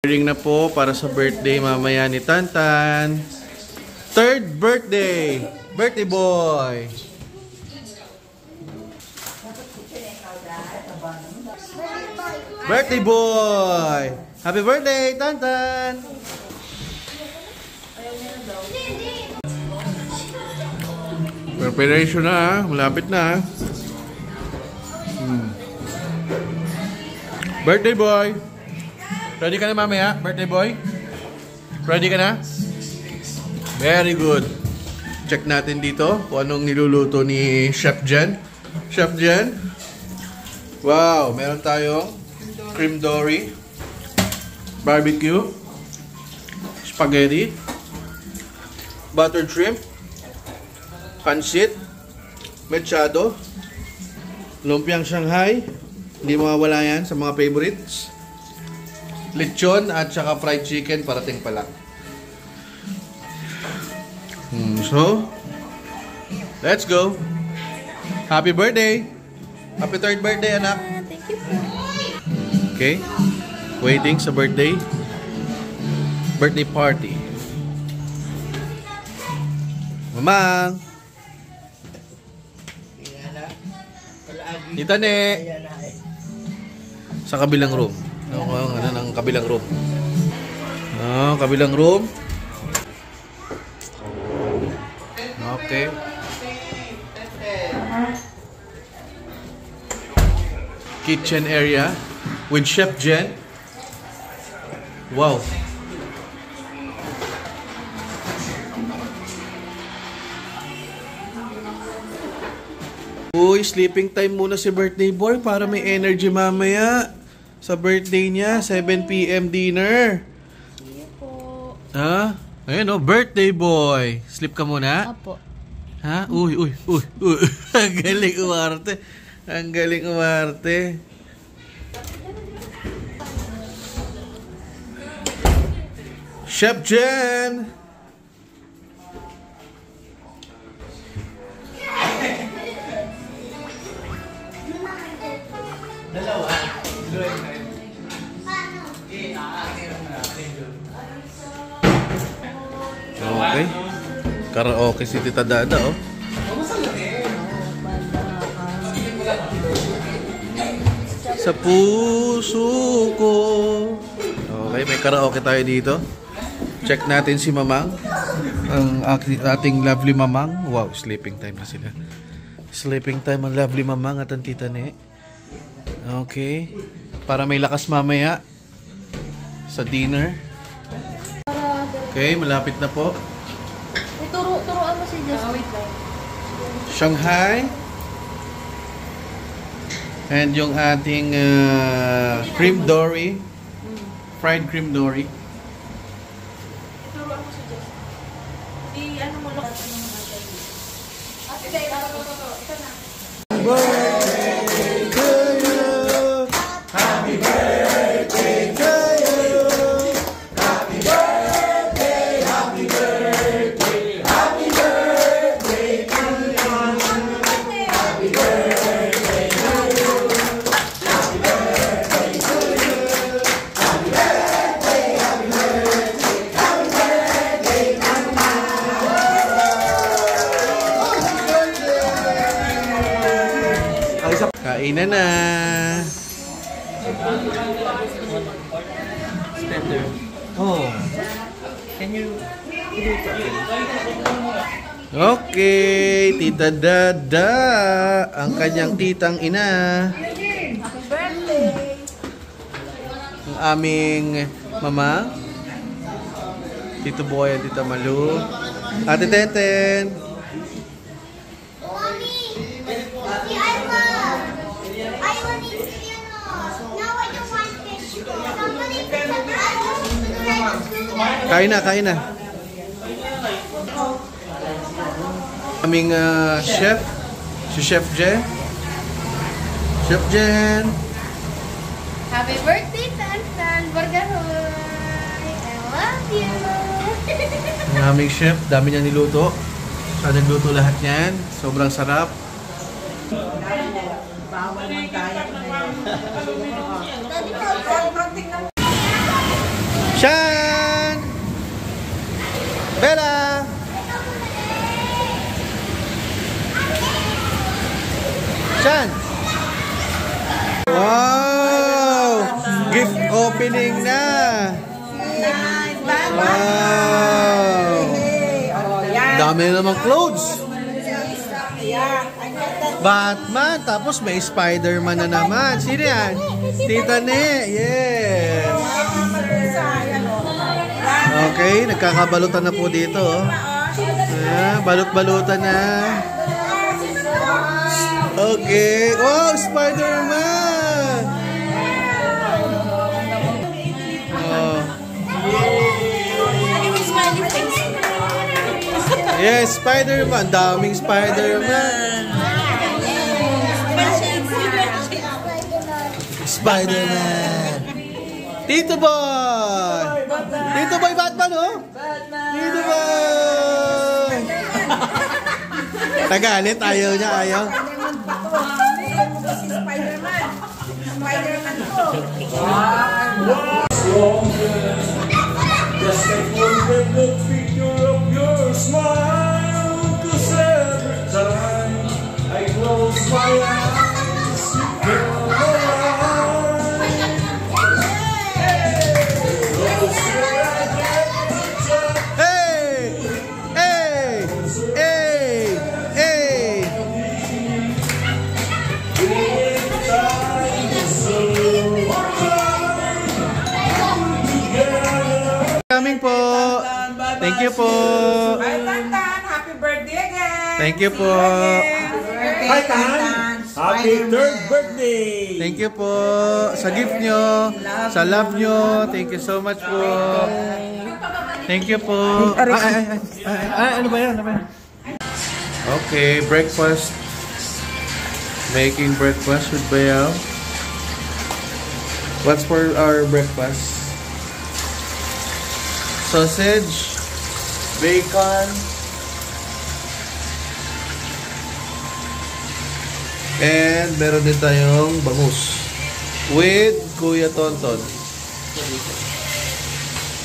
Ring na po para sa birthday mamaya ni Tantan. Third birthday! Birthday boy! Birthday boy! Happy birthday, Tantan! Preparation na, malapit na. Birthday boy! Ready ka na mamaya, birthday boy? Ready ka na? Very good. Check natin dito kung anong niluluto ni Chef Jen. Chef Jen. Wow, meron tayong cream dory, barbecue, spaghetti, buttered shrimp, pansit, mechado, lumpiang Shanghai. Hindi mawawala yan sa mga favorites. Lechon at saka fried chicken parating pa lang. So, let's go. Happy birthday. Happy third birthday, anak. Thank you po. Okay. Waiting sa birthday. Birthday party. Mamang. Tita Ne. Sa kabilang room. Ano ng kabilang room? Kabilang room. Okay. Kitchen area with Chef Jen. Wow. Uy, sleeping time muna si birthday boy para may energy mamaya. Sa birthday niya, 7 PM dinner. Sige po. Ha? Ayun oh, birthday boy. Sleep ka muna? Opo. Ha? Uy. Ang galing umarte. Ang galing umarte. Chef Jen! Dalawa. Okay. Karaoke si Tita Dada, oh. Sa puso ko. Okay, may karaoke tayo dito. Check natin si Mamang. Ang ating lovely Mamang. Wow, sleeping time na sila. Sleeping time ang lovely Mamang at ang Tita Ne. Okay. Para may lakas mamaya sa dinner. Okay, malapit na po. Turuan mo si Just. Wait lang. Shanghai. And yung ating cream dory. Fried cream dory. Turuan mo si Just. I-ano mo lang. Ate, ito na. Birthday to you. Happy birthday to you. Happy birthday, happy birthday, happy birthday to you. Happy birthday to you. Happy birthday to you. Happy birthday, happy birthday, happy birthday to you. Kainan na. Oh. Can you do it again? Okay, Tita Dada, ang kanyang titang ina. Happy birthday! Ang aming mama, Tito Boy at Tita Malu, Ate Teten. Kain na. Aming chef, si Chef Jen. Chef Jen. Happy birthday, Tantan! Bargaroy! I love you! Ang aming chef, dami niya niluto. Siya nagluto lahat niyan. Sobrang sarap. Bawal ng diet na yun. Shan! Bella! Shan! Wow! Gift opening na! Wow! Dami na namang clothes! Batman, tapos may Spider-Man na naman. Sino yan? Tita Ne, yes! Okay, nagkakabalutan na po dito. Balot-balutan na. Okay. Oh, Spider-Man! Oh. Yes, Spider-Man. Daming Spider-Man. Spider-Man. Tito Boy! Tito Boy Batman, oh! Tito Boy! Nagalit, ayaw niya, ayaw. Spider-Man. Spider-Man ko. Just like with the figure of your smile, 'cause every time I close my eyes, you come alive. Hey! Hey! Hey! Hey! Coming po. Thank you po. Bye, Tantan. Happy birthday again. Thank you po. Hi, Tan! Happy third birthday! Thank you po sa gift nyo, sa love nyo. Thank you so much po. Thank you po. Ano ba yan? Ano ba yan? Okay, breakfast. Making breakfast with Bayaw. What's for our breakfast? Sausage, bacon, and meron din tayong bangus with Kuya Tonton.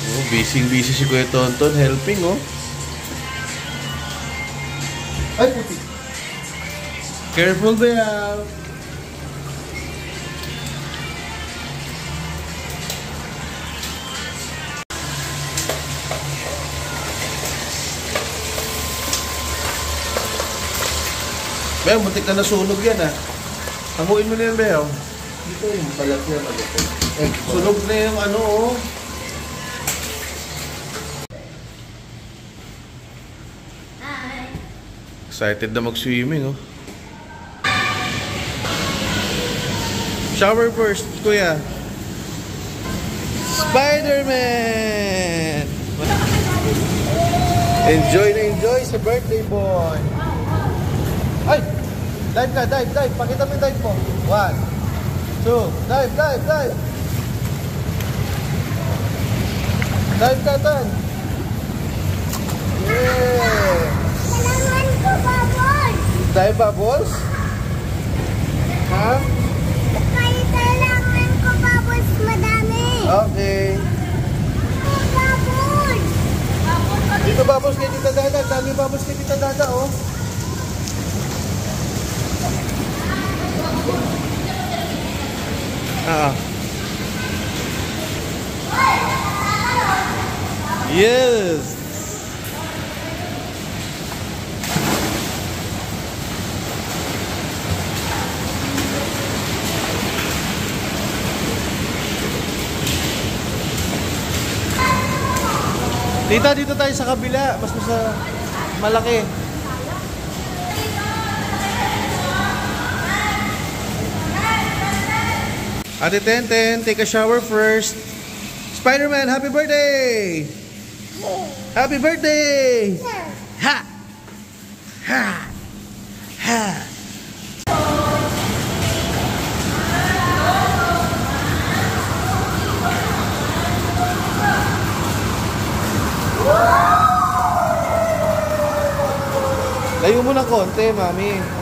Oh, busy si Kuya Tonton helping, oh. Ay, puti. Careful, Bayaw. Bayaw, muntik na nasunog yan, ah. Hanguin mo na yan, Bayaw. Dito yung balat niya malupit. Sunog na yung ano, oh. Excited na mag-swimming, oh. Shower first, Kuya. Spider-Man! Enjoy na enjoy sa birthday boy. Ay! Dive ka, dive. Pakita mo yung dive mo. 1, 2, dive. Dive ka, Tan. Yeah! Kailangan ko bubbles. Dive bubbles? Ha? Kailangan ko bubbles madami. Okay. Bubbles. Dito bubbles kay Tita Dada. Dami bubbles kay Tita Dada, oh. Yes. Tita, dito tayo sa kabila. Mas malaki. Ate Tenten, take a shower first. Spider-Man, happy birthday! Happy birthday! Ha! Ha! Ha! Layo mo ng konti, mami.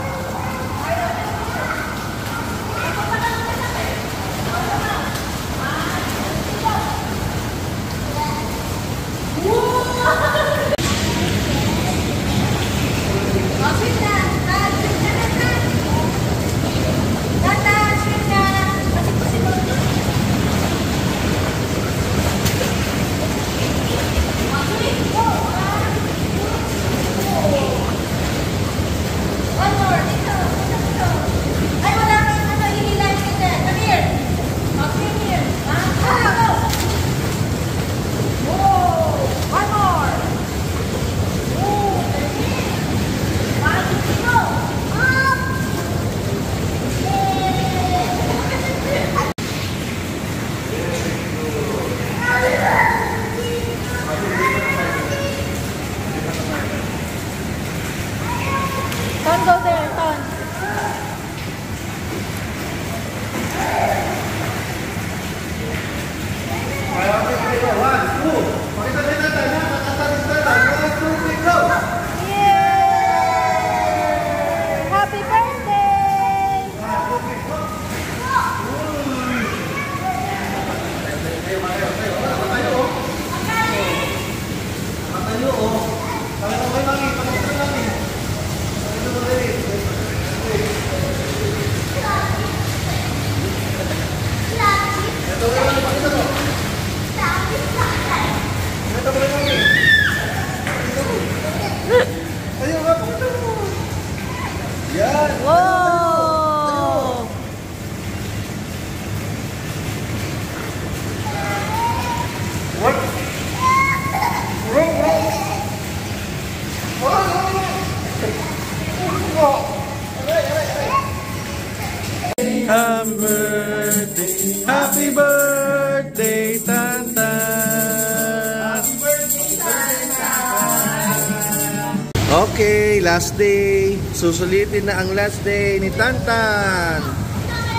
Okay, last day. Susulitin na ang last day ni Tantan.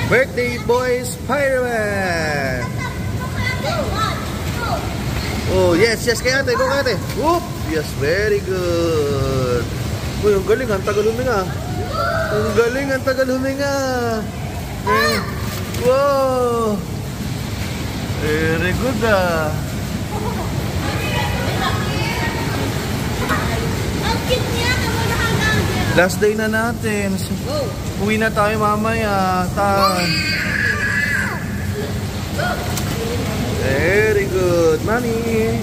Birthday boy Spider-Man. Oh, yes, yes. Kaya ate, go kaya ate. Whoop! Yes, very good. Uy, ang galing. Ang tagal huminga. Ang galing. Ang tagal huminga. Eh, wow! Very good ah. Ang cute niya, kamo nakagagawin. Last day na natin. Uwi na tayo mamaya. Very good, Mami.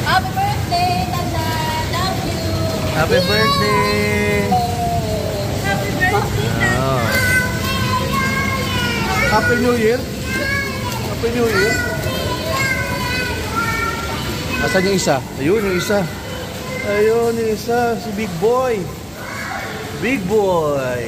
Happy birthday, Tanda. Love you. Happy birthday. Happy birthday. Oh. Happy New Year. Happy New Year. Nasaan yung isa? Ayun, yung isa. Ayun, yung isa. Si Big Boy. Big Boy.